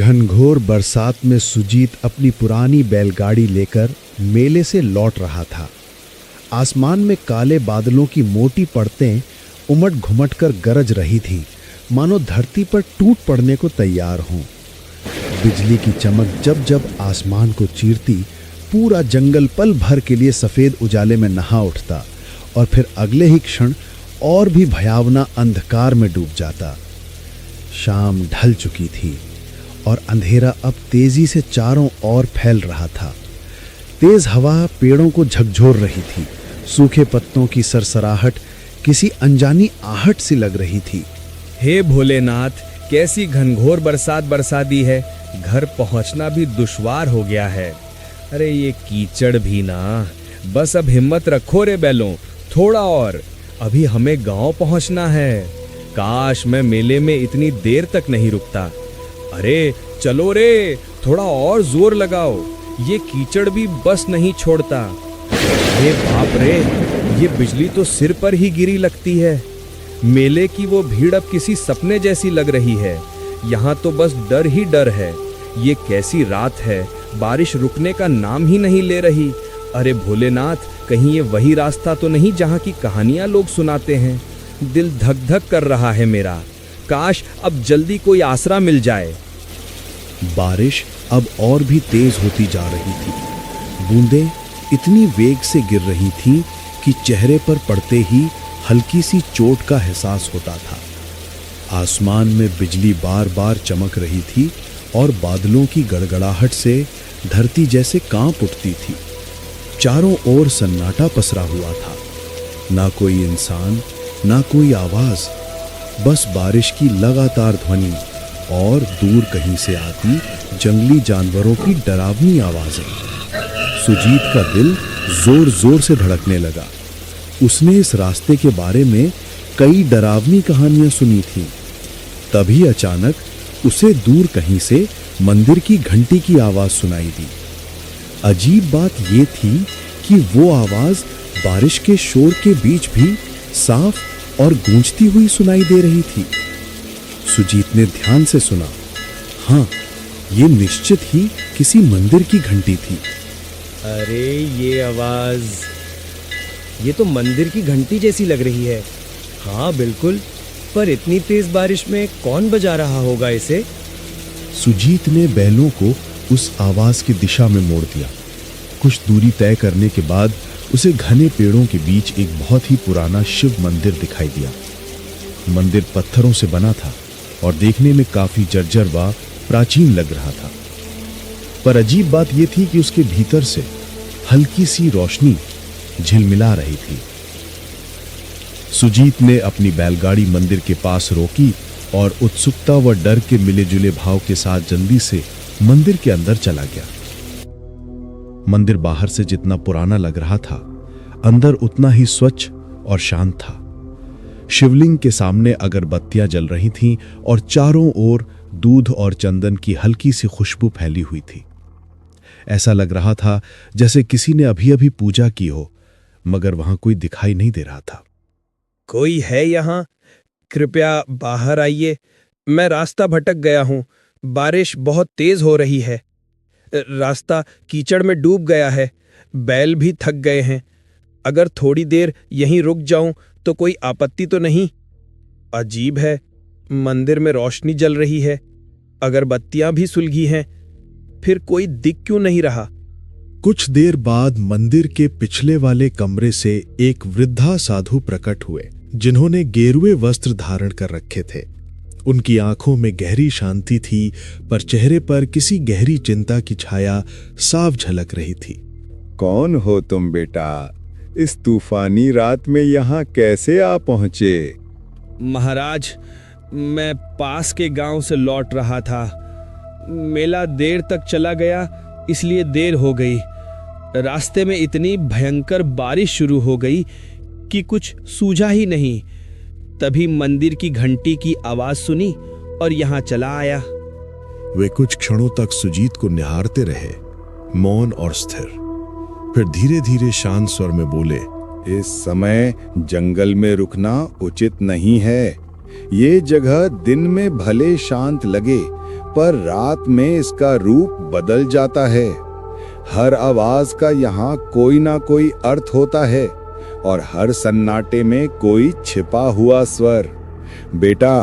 घनघोर बरसात में सुजीत अपनी पुरानी बैलगाड़ी लेकर मेले से लौट रहा था। आसमान में काले बादलों की मोटी परतें उमड़ घुमट कर गरज रही थीं, मानो धरती पर टूट पड़ने को तैयार हों। बिजली की चमक जब जब आसमान को चीरती, पूरा जंगल पल भर के लिए सफेद उजाले में नहा उठता और फिर अगले ही क्षण और भी भयावना अंधकार में डूब जाता। शाम ढल चुकी थी और अंधेरा अब तेजी से चारों ओर फैल रहा था। तेज हवा पेड़ों को झकझोर रही थी। सूखे पत्तों की सरसराहट किसी अनजानी आहट सी लग रही थी। हे भोलेनाथ, कैसी घनघोर बरसात बरसा दी है। घर पहुंचना भी दुश्वार हो गया है। अरे ये कीचड़ भी ना। बस अब हिम्मत रखो रे बैलों, थोड़ा और, अभी हमें गांव पहुंचना है। काश मैं मेले में इतनी देर तक नहीं रुकता। अरे चलो रे, थोड़ा और जोर लगाओ, ये कीचड़ भी बस नहीं छोड़ता। अरे बाप रे, ये बिजली तो सिर पर ही गिरी लगती है। मेले की वो भीड़ अब किसी सपने जैसी लग रही है। यहाँ तो बस डर ही डर है। ये कैसी रात है, बारिश रुकने का नाम ही नहीं ले रही। अरे भोलेनाथ, कहीं ये वही रास्ता तो नहीं जहाँ की कहानियां लोग सुनाते हैं। दिल धक धक कर रहा है मेरा। काश अब जल्दी कोई आसरा मिल जाए। बारिश अब और भी तेज होती जा रही थी। बूंदें इतनी वेग से गिर रही थीं कि चेहरे पर पड़ते ही हल्की सी चोट का एहसास होता था। आसमान में बिजली बार बार चमक रही थी और बादलों की गड़गड़ाहट से धरती जैसे कांप उठती थी। चारों ओर सन्नाटा पसरा हुआ था। ना कोई इंसान, ना कोई आवाज, बस बारिश की लगातार ध्वनि और दूर कहीं से आती जंगली जानवरों की डरावनी आवाजें। सुजीत का दिल जोर जोर से धड़कने लगा। उसने इस रास्ते के बारे में कई डरावनी कहानियां सुनी थीं। तभी अचानक उसे दूर कहीं से मंदिर की घंटी की आवाज सुनाई दी। अजीब बात यह थी कि वो आवाज बारिश के शोर के बीच भी साफ और गूंजती हुई सुनाई दे रही थी। सुजीत ने ध्यान से सुना। हाँ, ये निश्चित ही किसी मंदिर की घंटी थी। अरे ये आवाज, ये तो मंदिर की घंटी जैसी लग रही है। हाँ बिल्कुल, पर इतनी तेज बारिश में कौन बजा रहा होगा इसे? सुजीत ने बैलों को उस आवाज की दिशा में मोड़ दिया। कुछ दूरी तय करने के बाद उसे घने पेड़ों के बीच एक बहुत ही पुराना शिव मंदिर दिखाई दिया। मंदिर पत्थरों से बना था और देखने में काफी जर्जर व प्राचीन लग रहा था। पर अजीब बात यह थी कि उसके भीतर से हल्की सी रोशनी झिलमिला रही थी। सुजीत ने अपनी बैलगाड़ी मंदिर के पास रोकी और उत्सुकता व डर के मिले जुले भाव के साथ जल्दी से मंदिर के अंदर चला गया। मंदिर बाहर से जितना पुराना लग रहा था, अंदर उतना ही स्वच्छ और शांत था। शिवलिंग के सामने अगरबत्तियां जल रही थीं और चारों ओर दूध और चंदन की हल्की सी खुशबू फैली हुई थी। ऐसा लग रहा था जैसे किसी ने अभी अभी पूजा की हो, मगर वहां कोई दिखाई नहीं दे रहा था। कोई है यहाँ? कृपया बाहर आइए, मैं रास्ता भटक गया हूँ। बारिश बहुत तेज हो रही है। रास्ता कीचड़ में डूब गया है। बैल भी थक गए हैं। अगर थोड़ी देर यहीं रुक जाऊं तो कोई आपत्ति तो नहीं? अजीब है, मंदिर में रोशनी जल रही है, अगरबत्तियां भी सुलगी हैं, फिर कोई दिख क्यों नहीं रहा? कुछ देर बाद मंदिर के पिछले वाले कमरे से एक वृद्धा साधु प्रकट हुए, जिन्होंने गेरुए वस्त्र धारण कर रखे थे। उनकी आंखों में गहरी शांति थी, पर चेहरे पर किसी गहरी चिंता की छाया साफ झलक रही थी। कौन हो तुम बेटा? इस तूफानी रात में यहाँ कैसे आ पहुंचे? महाराज, मैं पास के गांव से लौट रहा था। मेला देर तक चला गया, इसलिए देर हो गई। रास्ते में इतनी भयंकर बारिश शुरू हो गई कि कुछ सूझा ही नहीं। तभी मंदिर की घंटी की आवाज सुनी और यहाँ चला आया। वे कुछ क्षणों तक सुजीत को निहारते रहे, मौन और स्थिर। फिर धीरे धीरे शांत स्वर में बोले, इस समय जंगल में रुकना उचित नहीं है। ये जगह दिन में भले शांत लगे, पर रात में इसका रूप बदल जाता है। हर आवाज का यहाँ कोई ना कोई अर्थ होता है और हर सन्नाटे में कोई छिपा हुआ स्वर। बेटा,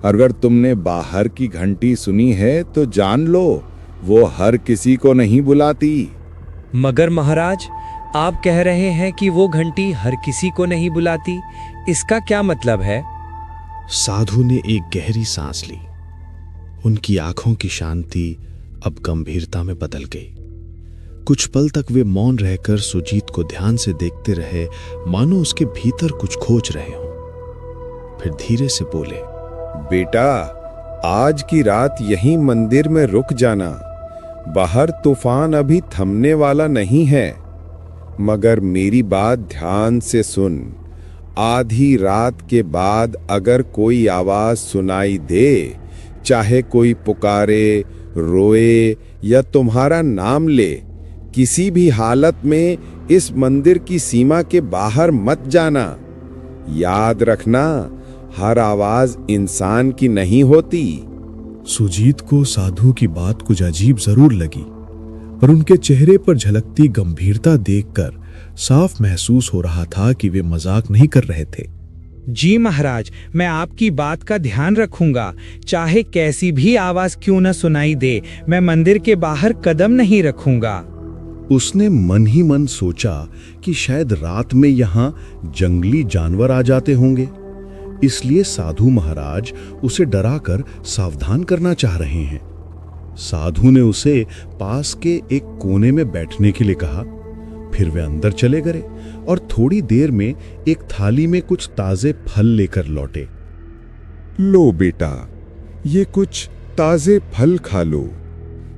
अगर तुमने बाहर की घंटी सुनी है तो जान लो, वो हर किसी को नहीं बुलाती। मगर महाराज, आप कह रहे हैं कि वो घंटी हर किसी को नहीं बुलाती, इसका क्या मतलब है? साधु ने एक गहरी सांस ली। उनकी आंखों की शांति अब गंभीरता में बदल गई। कुछ पल तक वे मौन रहकर सुजीत को ध्यान से देखते रहे, मानो उसके भीतर कुछ खोज रहे हों। फिर धीरे से बोले, बेटा, आज की रात यहीं मंदिर में रुक जाना। बाहर तूफान अभी थमने वाला नहीं है, मगर मेरी बात ध्यान से सुन। आधी रात के बाद अगर कोई आवाज सुनाई दे, चाहे कोई पुकारे, रोए या तुम्हारा नाम ले, किसी भी हालत में इस मंदिर की सीमा के बाहर मत जाना। याद रखना, हर आवाज इंसान की नहीं होती। सुजीत को साधु की बात कुछ अजीब जरूर लगी, पर उनके चेहरे पर झलकती गंभीरता देखकर साफ महसूस हो रहा था कि वे मजाक नहीं कर रहे थे। जी महाराज, मैं आपकी बात का ध्यान रखूंगा। चाहे कैसी भी आवाज क्यों न सुनाई दे, मैं मंदिर के बाहर कदम नहीं रखूंगा। उसने मन ही मन सोचा कि शायद रात में यहाँ जंगली जानवर आ जाते होंगे, इसलिए साधु महाराज उसे डराकर सावधान करना चाह रहे हैं। साधु ने उसे पास के एक कोने में बैठने के लिए कहा। फिर वे अंदर चले गए और थोड़ी देर में एक थाली में कुछ ताजे फल लेकर लौटे। लो बेटा, ये कुछ ताजे फल खा लो।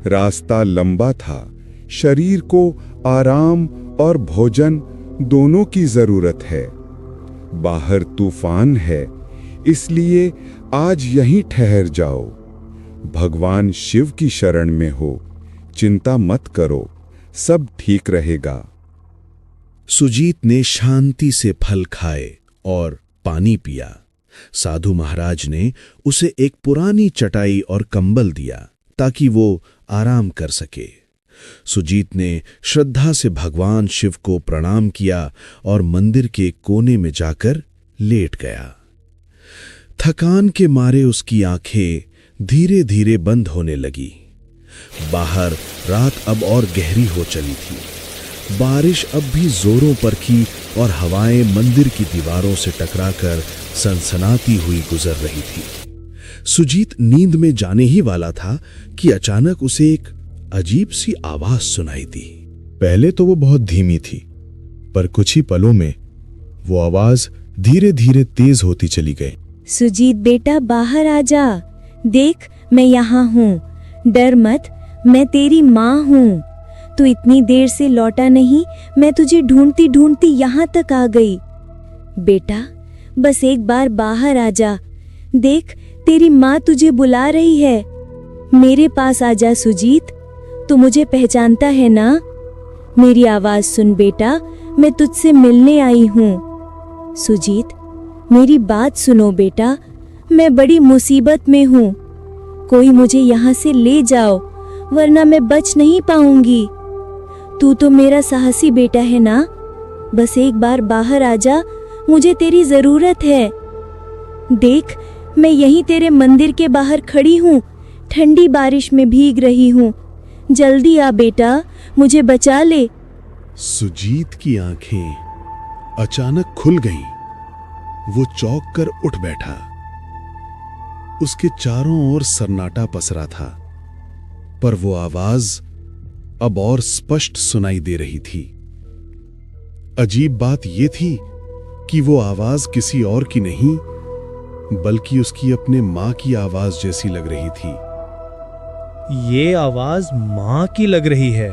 रास्ता लंबा था, शरीर को आराम और भोजन दोनों की जरूरत है। बाहर तूफान है, इसलिए आज यहीं ठहर जाओ। भगवान शिव की शरण में हो, चिंता मत करो, सब ठीक रहेगा। सुजीत ने शांति से फल खाए और पानी पिया। साधु महाराज ने उसे एक पुरानी चटाई और कंबल दिया ताकि वो आराम कर सके। सुजीत ने श्रद्धा से भगवान शिव को प्रणाम किया और मंदिर के कोने में जाकर लेट गया। थकान के मारे उसकी आंखें धीरे धीरे बंद होने लगी। बाहर रात अब और गहरी हो चली थी। बारिश अब भी जोरों पर थी और हवाएं मंदिर की दीवारों से टकराकर सनसनाती हुई गुजर रही थी। सुजीत नींद में जाने ही वाला था कि अचानक उसे एक अजीब सी आवाज सुनाई दी। पहले तो वो बहुत धीमी थी, पर कुछ ही पलों में वो आवाज धीरे धीरे तेज होती चली गई। सुजीत बेटा, बाहर आ जा। देख, मैं यहाँ हूँ। डर मत, मैं तेरी माँ हूँ। तू इतनी देर से लौटा नहीं, मैं तुझे ढूंढती ढूंढती यहाँ तक आ गई। बेटा, बस एक बार बाहर आ जा। देख, तेरी माँ तुझे बुला रही है। मेरे पास आ जा सुजीत। तू मुझे पहचानता है ना? मेरी आवाज सुन बेटा, मैं तुझसे मिलने आई हूँ। सुजीत, मेरी बात सुनो बेटा, मैं बड़ी मुसीबत में हूँ। कोई मुझे यहाँ से ले जाओ, वरना मैं बच नहीं पाऊंगी। तू तो मेरा साहसी बेटा है ना? बस एक बार बाहर आ जा, मुझे तेरी जरूरत है। देख, मैं यहीं तेरे मंदिर के बाहर खड़ी हूँ, ठंडी बारिश में भीग रही हूँ। जल्दी आ बेटा, मुझे बचा ले। सुजीत की आंखें अचानक खुल गईं। वो चौंक कर उठ बैठा। उसके चारों ओर सन्नाटा पसरा था, पर वो आवाज अब और स्पष्ट सुनाई दे रही थी। अजीब बात यह थी कि वो आवाज किसी और की नहीं, बल्कि उसकी अपने मां की आवाज जैसी लग रही थी। ये आवाज माँ की लग रही है,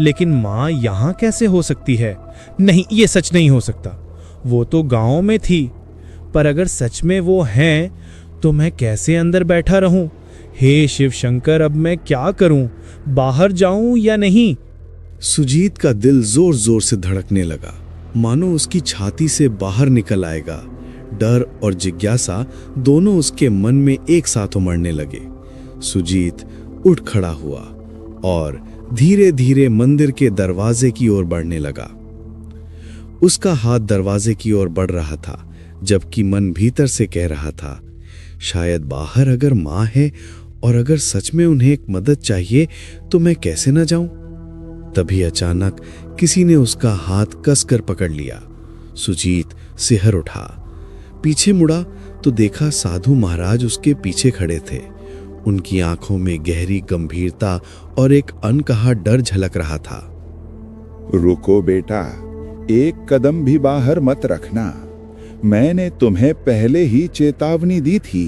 लेकिन माँ यहाँ कैसे हो सकती है? नहीं, ये सच नहीं हो सकता। वो तो गांव में थी, पर अगर सच में वो हैं, तो मैं कैसे अंदर बैठा रहूं? हे शिव शंकर, अब मैं क्या करूं? बाहर जाऊं या नहीं? सुजीत का दिल जोर जोर से धड़कने लगा, मानो उसकी छाती से बाहर निकल आएगा। डर और जिज्ञासा दोनों उसके मन में एक साथ उमड़ने लगे। सुजीत उठ खड़ा हुआ और धीरे धीरे मंदिर के दरवाजे की ओर बढ़ने लगा। उसका हाथ दरवाजे की ओर बढ़ रहा था, जबकि मन भीतर से कह रहा था, शायद बाहर अगर माँ है और अगर सच में उन्हें एक मदद चाहिए तो मैं कैसे न जाऊं। तभी अचानक किसी ने उसका हाथ कसकर पकड़ लिया। सुजीत सिहर उठा, पीछे मुड़ा तो देखा साधु महाराज उसके पीछे खड़े थे। उनकी आंखों में गहरी गंभीरता और एक अनकहा डर झलक रहा था। रुको बेटा, एक कदम भी बाहर मत रखना। मैंने तुम्हें पहले ही चेतावनी दी थी।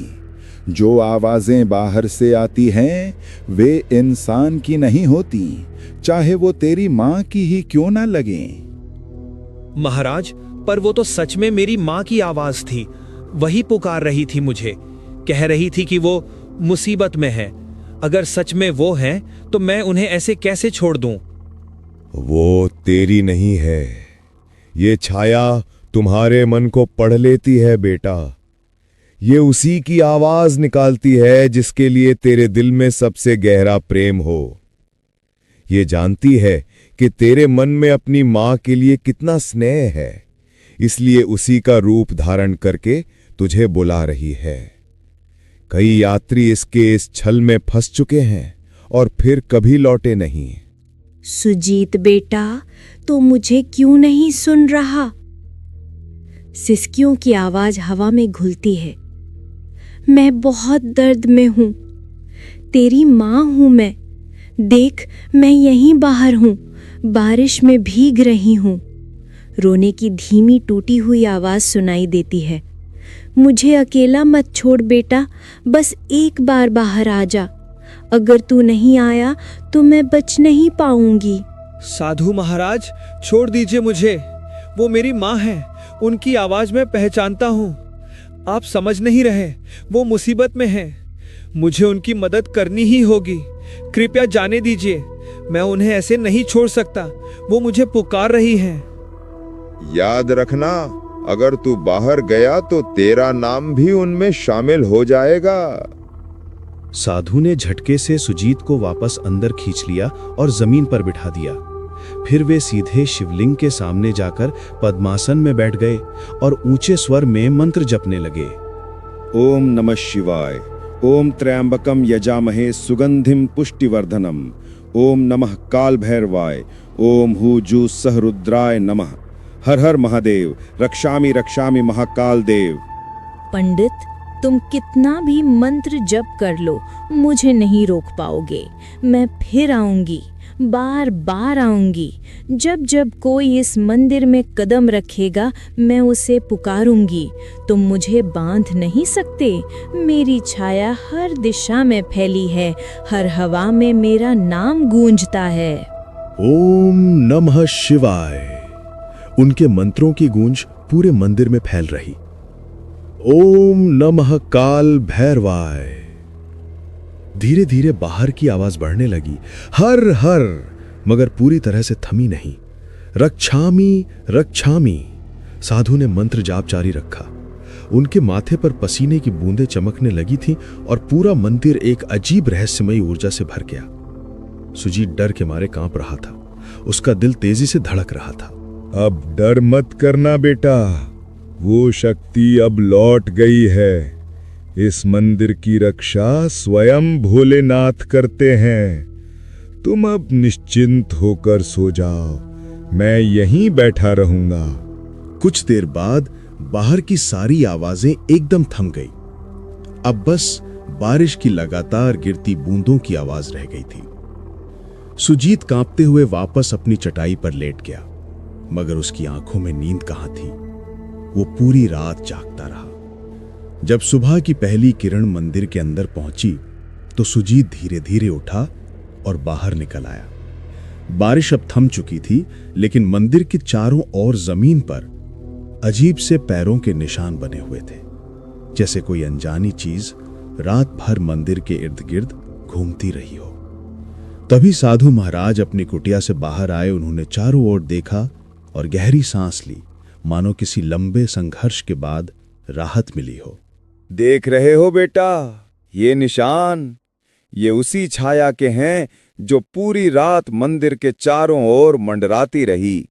जो आवाजें बाहर से आती हैं वे इंसान की नहीं होती, चाहे वो तेरी माँ की ही क्यों ना लगें। महाराज, पर वो तो सच में मेरी माँ की आवाज थी। वही पुकार रही थी मुझे, कह रही थी कि वो मुसीबत में है। अगर सच में वो हैं तो मैं उन्हें ऐसे कैसे छोड़ दूं? वो तेरी नहीं है, ये छाया तुम्हारे मन को पढ़ लेती है बेटा। ये उसी की आवाज निकालती है जिसके लिए तेरे दिल में सबसे गहरा प्रेम हो। ये जानती है कि तेरे मन में अपनी माँ के लिए कितना स्नेह है, इसलिए उसी का रूप धारण करके तुझे बुला रही है। कई यात्री इसके इस छल में फंस चुके हैं और फिर कभी लौटे नहीं। सुजीत बेटा, तो मुझे क्यों नहीं सुन रहा? सिसकियों की आवाज हवा में घुलती है। मैं बहुत दर्द में हूं। तेरी माँ हूं मैं। देख, मैं यहीं बाहर हूं, बारिश में भीग रही हूं। रोने की धीमी टूटी हुई आवाज सुनाई देती है। मुझे अकेला मत छोड़ बेटा, बस एक बार बाहर आ जा। अगर तू नहीं आया तो मैं बच नहीं पाऊंगी। साधु महाराज, छोड़ दीजिए मुझे। वो मेरी माँ है, उनकी आवाज मैं पहचानता हूँ। आप समझ नहीं रहे, वो मुसीबत में हैं। मुझे उनकी मदद करनी ही होगी। कृपया जाने दीजिए, मैं उन्हें ऐसे नहीं छोड़ सकता। वो मुझे पुकार रही हैं। याद रखना, अगर तू बाहर गया तो तेरा नाम भी उनमें शामिल हो जाएगा। साधु ने झटके से सुजीत को वापस अंदर खींच लिया और जमीन पर बिठा दिया। फिर वे सीधे शिवलिंग के सामने जाकर पद्मासन में बैठ गए और ऊंचे स्वर में मंत्र जपने लगे। ओम नमः शिवाय, ओम त्र्यंबकम यजामहे सुगंधिम पुष्टिवर्धनम, ओम नमः काल भैरवाय, ओम हु जू सह रुद्राय नमः, हर हर महादेव, रक्षामि रक्षामि महाकाल देव। पंडित, तुम कितना भी मंत्र जप कर लो, मुझे नहीं रोक पाओगे। मैं फिर आऊंगी, बार बार आऊंगी। जब जब कोई इस मंदिर में कदम रखेगा मैं उसे पुकारूंगी। तुम मुझे बांध नहीं सकते। मेरी छाया हर दिशा में फैली है, हर हवा में मेरा नाम गूंजता है। ओम नमः शिवाय। उनके मंत्रों की गूंज पूरे मंदिर में फैल रही। ओम नमः काल भैरवाय। धीरे धीरे बाहर की आवाज बढ़ने लगी, हर हर, मगर पूरी तरह से थमी नहीं। रक्षामि रक्षामि। साधु ने मंत्र जाप जारी रखा। उनके माथे पर पसीने की बूंदें चमकने लगी थीं और पूरा मंदिर एक अजीब रहस्यमयी ऊर्जा से भर गया। सुजीत डर के मारे कांप रहा था। उसका दिल तेजी से धड़क रहा था। अब डर मत करना बेटा, वो शक्ति अब लौट गई है। इस मंदिर की रक्षा स्वयं भोलेनाथ करते हैं। तुम अब निश्चिंत होकर सो जाओ, मैं यहीं बैठा रहूंगा। कुछ देर बाद बाहर की सारी आवाजें एकदम थम गई। अब बस बारिश की लगातार गिरती बूंदों की आवाज रह गई थी। सुजीत कांपते हुए वापस अपनी चटाई पर लेट गया, मगर उसकी आंखों में नींद कहां थी। वो पूरी रात जागता रहा। जब सुबह की पहली किरण मंदिर के अंदर पहुंची तो सुजीत धीरे धीरे उठा और बाहर निकल आया। बारिश अब थम चुकी थी, लेकिन मंदिर के चारों ओर जमीन पर अजीब से पैरों के निशान बने हुए थे, जैसे कोई अनजानी चीज रात भर मंदिर के इर्द गिर्द घूमती रही हो। तभी साधु महाराज अपनी कुटिया से बाहर आए। उन्होंने चारों ओर देखा और गहरी सांस ली, मानो किसी लंबे संघर्ष के बाद राहत मिली हो। देख रहे हो बेटा, ये निशान, ये उसी छाया के हैं जो पूरी रात मंदिर के चारों ओर मंडराती रही।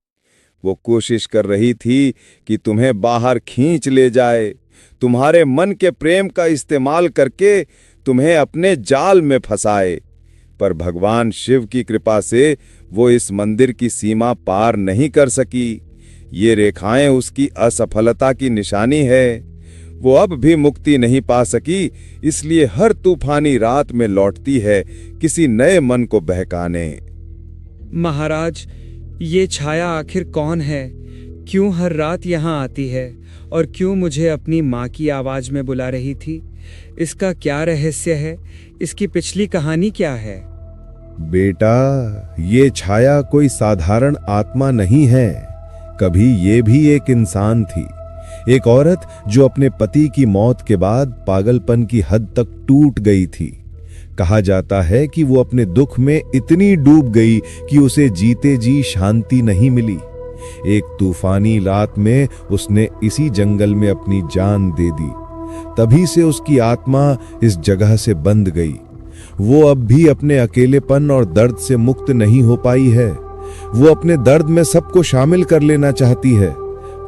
वो कोशिश कर रही थी कि तुम्हें बाहर खींच ले जाए, तुम्हारे मन के प्रेम का इस्तेमाल करके तुम्हें अपने जाल में फंसाए। पर भगवान शिव की कृपा से वो इस मंदिर की सीमा पार नहीं कर सकी। ये रेखाएं उसकी असफलता की निशानी है। वो अब भी मुक्ति नहीं पा सकी, इसलिए हर तूफानी रात में लौटती है किसी नए मन को बहकाने। महाराज, ये छाया आखिर कौन है? क्यों हर रात यहाँ आती है और क्यों मुझे अपनी माँ की आवाज में बुला रही थी? इसका क्या रहस्य है? इसकी पिछली कहानी क्या है? बेटा, ये छाया कोई साधारण आत्मा नहीं है। कभी ये भी एक इंसान थी, एक औरत जो अपने पति की मौत के बाद पागलपन की हद तक टूट गई थी। कहा जाता है कि वो अपने दुख में इतनी डूब गई कि उसे जीते जी शांति नहीं मिली। एक तूफानी रात में उसने इसी जंगल में अपनी जान दे दी। तभी से उसकी आत्मा इस जगह से बंध गई। वो अब भी अपने अकेलेपन और दर्द से मुक्त नहीं हो पाई है। वो अपने दर्द में सबको शामिल कर लेना चाहती है।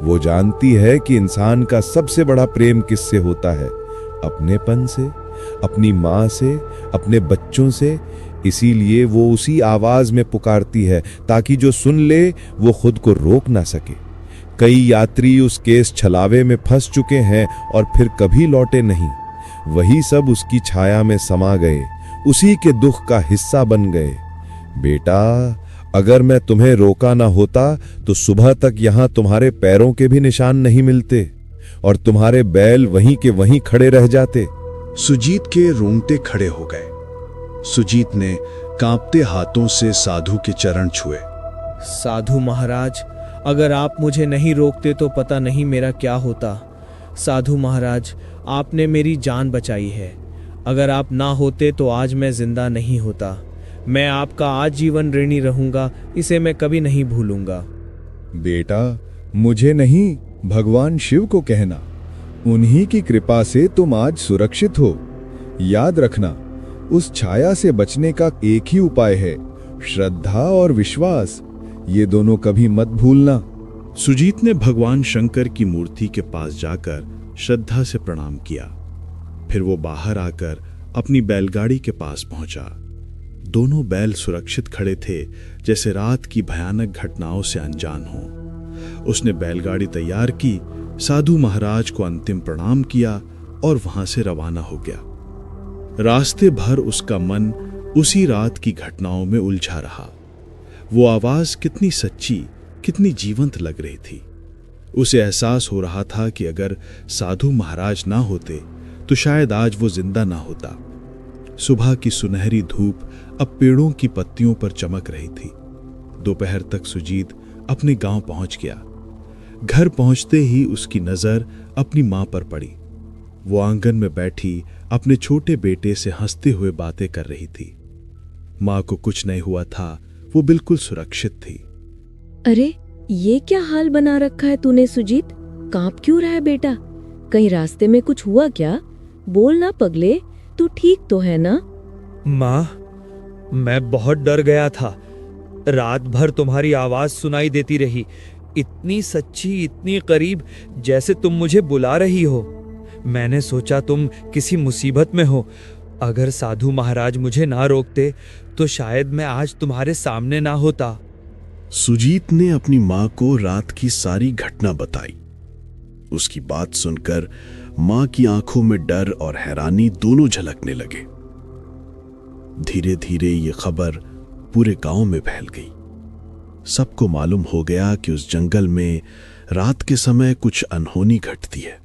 वो जानती है कि इंसान का सबसे बड़ा प्रेम किससे होता है? अपनेपन से, अपनी माँ से, अपने बच्चों से। इसीलिए वो उसी आवाज में पुकारती है ताकि जो सुन ले वो खुद को रोक ना सके। कई यात्री उस केस छलावे में फंस चुके हैं और फिर कभी लौटे नहीं। वही सब उसकी छाया में समा गए, उसी के दुख का हिस्सा बन गए। बेटा, अगर मैं तुम्हें रोका ना होता तो सुबह तक यहां तुम्हारे पैरों के भी निशान नहीं मिलते और तुम्हारे बैल वहीं के वहीं खड़े रह जाते। सुजीत के रोंगटे खड़े हो गए। सुजीत ने कांपते हाथों से साधु के चरण छुए। साधु महाराज, अगर आप मुझे नहीं रोकते तो पता नहीं मेरा क्या होता। साधु महाराज, आपने मेरी जान बचाई है। अगर आप ना होते तो आज मैं जिंदा नहीं होता। मैं आपका आजीवन ऋणी रहूंगा, इसे मैं कभी नहीं भूलूंगा। बेटा, मुझे नहीं, भगवान शिव को कहना। उन्हीं की कृपा से तुम आज सुरक्षित हो। याद रखना, उस छाया से बचने का एक ही उपाय है, श्रद्धा और विश्वास। ये दोनों कभी मत भूलना। सुजीत ने भगवान शंकर की मूर्ति के पास जाकर श्रद्धा से प्रणाम किया। फिर वो बाहर आकर अपनी बैलगाड़ी के पास पहुंचा। दोनों बैल सुरक्षित खड़े थे, जैसे रात की भयानक घटनाओं से अनजान हो। उसने बैलगाड़ी तैयार की, साधु महाराज को अंतिम प्रणाम किया और वहां से रवाना हो गया। रास्ते भर उसका मन उसी रात की घटनाओं में उलझा रहा। वो आवाज कितनी सच्ची, कितनी जीवंत लग रही थी। उसे एहसास हो रहा था कि अगर साधु महाराज ना होते तो शायद आज वो जिंदा ना होता। सुबह की सुनहरी धूप अब पेड़ों की पत्तियों पर चमक रही थी। दोपहर तक सुजीत अपने गांव पहुंच गया। घर पहुंचते ही उसकी नजर अपनी मां पर पड़ी। वो आंगन में बैठी अपने छोटे बेटे से हंसते हुए बातें कर रही थी। मां को कुछ नहीं हुआ था, वो बिल्कुल सुरक्षित थी। अरे, ये क्या हाल बना रखा है तूने सुजीत? कांप क्यों रहा है बेटा? कहीं रास्ते में कुछ हुआ क्या? बोल ना पगले, तू ठीक तो है ना? माँ, मैं बहुत डर गया था। रात भर तुम्हारी आवाज सुनाई देती रही, इतनी सच्ची, इतनी करीब, जैसे तुम मुझे बुला रही हो। मैंने सोचा तुम किसी मुसीबत में हो। अगर साधु महाराज मुझे ना रोकते तो शायद मैं आज तुम्हारे सामने ना होता। सुजीत ने अपनी मां को रात की सारी घटना बताई। उसकी बात सुनकर मां की आंखों में डर और हैरानी दोनों झलकने लगे। धीरे धीरे ये खबर पूरे गांव में फैल गई। सबको मालूम हो गया कि उस जंगल में रात के समय कुछ अनहोनी घटती है।